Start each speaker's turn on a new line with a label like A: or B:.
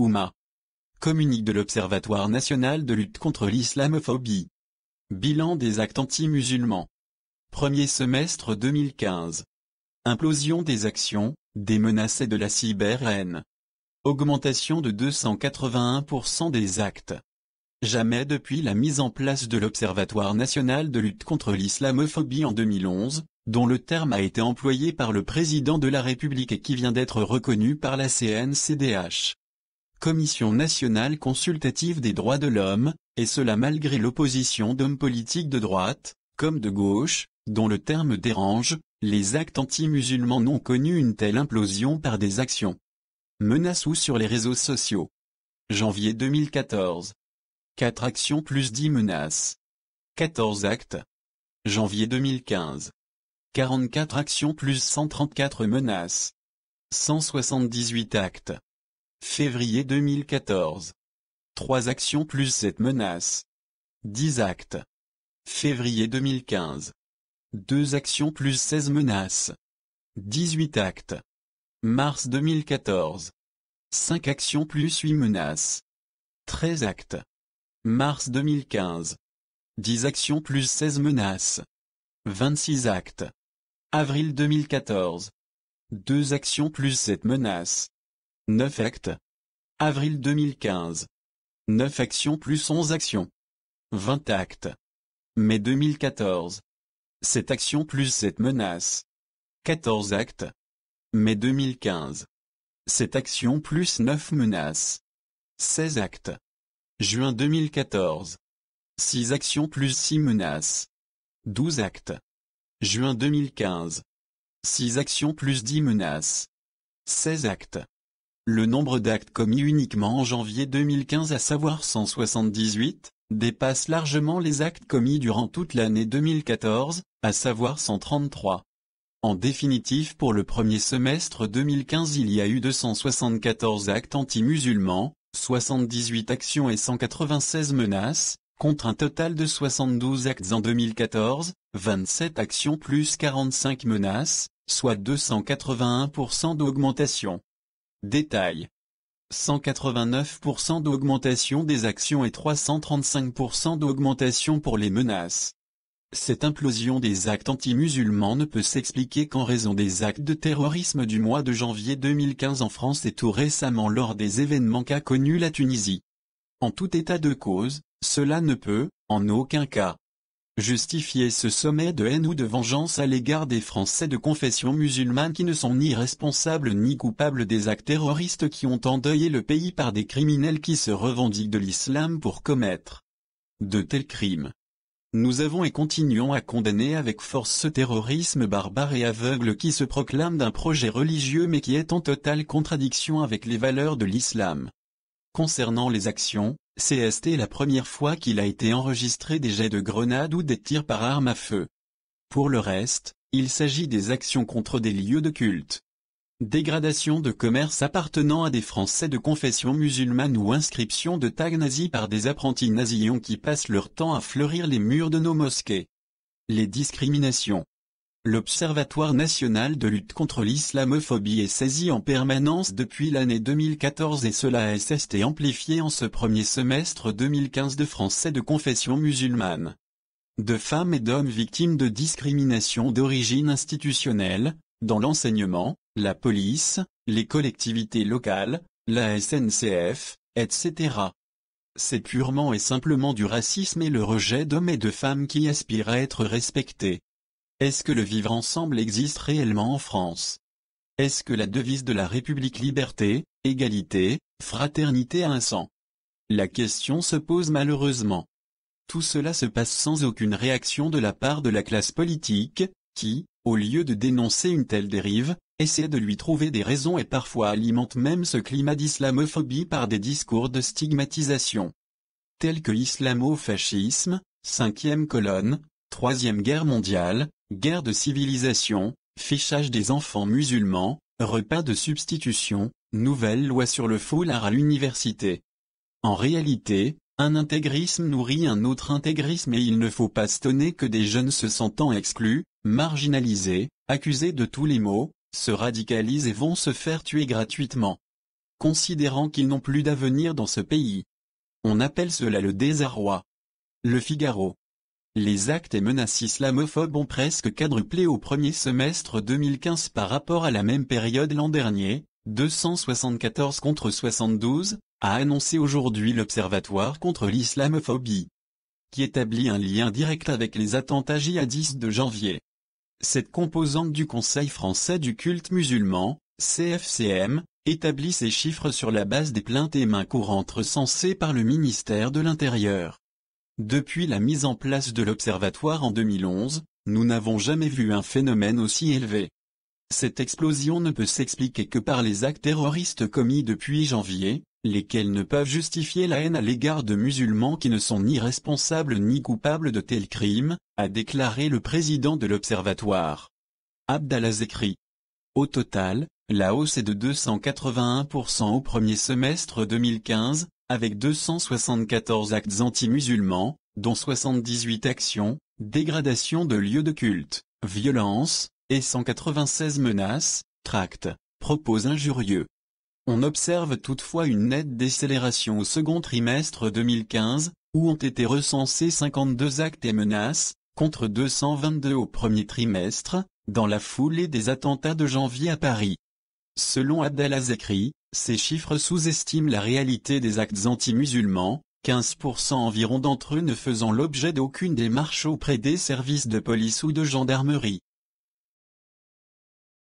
A: OUMA. Communiqué de l'Observatoire national de lutte contre l'islamophobie. Bilan des actes anti-musulmans. Premier semestre 2015. Implosion des actions, des menaces et de la cyberhaine. Augmentation de 281% des actes. Jamais depuis la mise en place de l'Observatoire national de lutte contre l'islamophobie en 2011, dont le terme a été employé par le président de la République et qui vient d'être reconnu par la CNCDH. Commission nationale consultative des droits de l'homme, et cela malgré l'opposition d'hommes politiques de droite, comme de gauche, dont le terme dérange, les actes anti-musulmans n'ont connu une telle implosion par des actions. Menaces ou sur les réseaux sociaux. Janvier 2014. 4 actions plus 10 menaces. 14 actes. Janvier 2015. 44 actions plus 134 menaces. 178 actes. Février 2014. 3 actions plus 7 menaces. 10 actes. Février 2015. 2 actions plus 16 menaces. 18 actes. Mars 2014. 5 actions plus 8 menaces. 13 actes. Mars 2015. 10 actions plus 16 menaces. 26 actes. Avril 2014. 2 actions plus 7 menaces. 9 actes. Avril 2015. 9 actions plus 11 actions. 20 actes. Mai 2014. 7 actions plus 7 menaces. 14 actes. Mai 2015. 7 actions plus 9 menaces. 16 actes. Juin 2014. 6 actions plus 6 menaces. 12 actes. Juin 2015. 6 actions plus 10 menaces. 16 actes. Le nombre d'actes commis uniquement en janvier 2015, à savoir 178, dépasse largement les actes commis durant toute l'année 2014, à savoir 133. En définitive, pour le premier semestre 2015, il y a eu 274 actes anti-musulmans, 78 actions et 196 menaces, contre un total de 72 actes en 2014, 27 actions plus 45 menaces, soit 281% d'augmentation. Détail. 189% d'augmentation des actions et 335% d'augmentation pour les menaces. Cette implosion des actes anti-musulmans ne peut s'expliquer qu'en raison des actes de terrorisme du mois de janvier 2015 en France et tout récemment lors des événements qu'a connus la Tunisie. En tout état de cause, cela ne peut, en aucun cas, justifier ce sommet de haine ou de vengeance à l'égard des Français de confession musulmane qui ne sont ni responsables ni coupables des actes terroristes qui ont endeuillé le pays par des criminels qui se revendiquent de l'islam pour commettre de tels crimes. Nous avons et continuons à condamner avec force ce terrorisme barbare et aveugle qui se proclame d'un projet religieux mais qui est en totale contradiction avec les valeurs de l'islam. Concernant les actions, c'est la première fois qu'il a été enregistré des jets de grenades ou des tirs par arme à feu. Pour le reste, il s'agit des actions contre des lieux de culte. Dégradation de commerce appartenant à des Français de confession musulmane ou inscription de tags nazis par des apprentis nazillons qui passent leur temps à fleurir les murs de nos mosquées. Les discriminations. L'Observatoire national de lutte contre l'islamophobie est saisi en permanence depuis l'année 2014 et cela a été amplifié en ce premier semestre 2015 de Français de confession musulmane. De femmes et d'hommes victimes de discrimination d'origine institutionnelle, dans l'enseignement, la police, les collectivités locales, la SNCF, etc. C'est purement et simplement du racisme et le rejet d'hommes et de femmes qui aspirent à être respectés. Est-ce que le vivre ensemble existe réellement en France? Est-ce que la devise de la République liberté, égalité, fraternité a un sens? La question se pose malheureusement. Tout cela se passe sans aucune réaction de la part de la classe politique, qui, au lieu de dénoncer une telle dérive, essaie de lui trouver des raisons et parfois alimente même ce climat d'islamophobie par des discours de stigmatisation. Tels que islamo-fascisme, 5e colonne, 3e guerre mondiale, guerre de civilisation, fichage des enfants musulmans, repas de substitution, nouvelle loi sur le foulard à l'université. En réalité, un intégrisme nourrit un autre intégrisme et il ne faut pas s'étonner que des jeunes se sentant exclus, marginalisés, accusés de tous les maux, se radicalisent et vont se faire tuer gratuitement. considérant qu'ils n'ont plus d'avenir dans ce pays. On appelle cela le désarroi. Le Figaro. Les actes et menaces islamophobes ont presque quadruplé au premier semestre 2015 par rapport à la même période l'an dernier, 274 contre 72, a annoncé aujourd'hui l'Observatoire contre l'islamophobie, qui établit un lien direct avec les attentats djihadistes de janvier. Cette composante du Conseil français du culte musulman, CFCM, établit ces chiffres sur la base des plaintes et mains courantes recensées par le ministère de l'Intérieur. Depuis la mise en place de l'Observatoire en 2011, nous n'avons jamais vu un phénomène aussi élevé. Cette explosion ne peut s'expliquer que par les actes terroristes commis depuis janvier, lesquels ne peuvent justifier la haine à l'égard de musulmans qui ne sont ni responsables ni coupables de tels crimes, a déclaré le président de l'Observatoire, Abdallah Zekri. Au total, la hausse est de 281% au premier semestre 2015, avec 274 actes anti-musulmans, dont 78 actions, dégradation de lieux de culte, violence, et 196 menaces, tracts, propos injurieux. On observe toutefois une nette décélération au second trimestre 2015, où ont été recensés 52 actes et menaces, contre 222 au premier trimestre, dans la foulée des attentats de janvier à Paris. Selon Abdallah Zekri, ces chiffres sous-estiment la réalité des actes anti-musulmans, 15% environ d'entre eux ne faisant l'objet d'aucune démarche auprès des services de police ou de gendarmerie.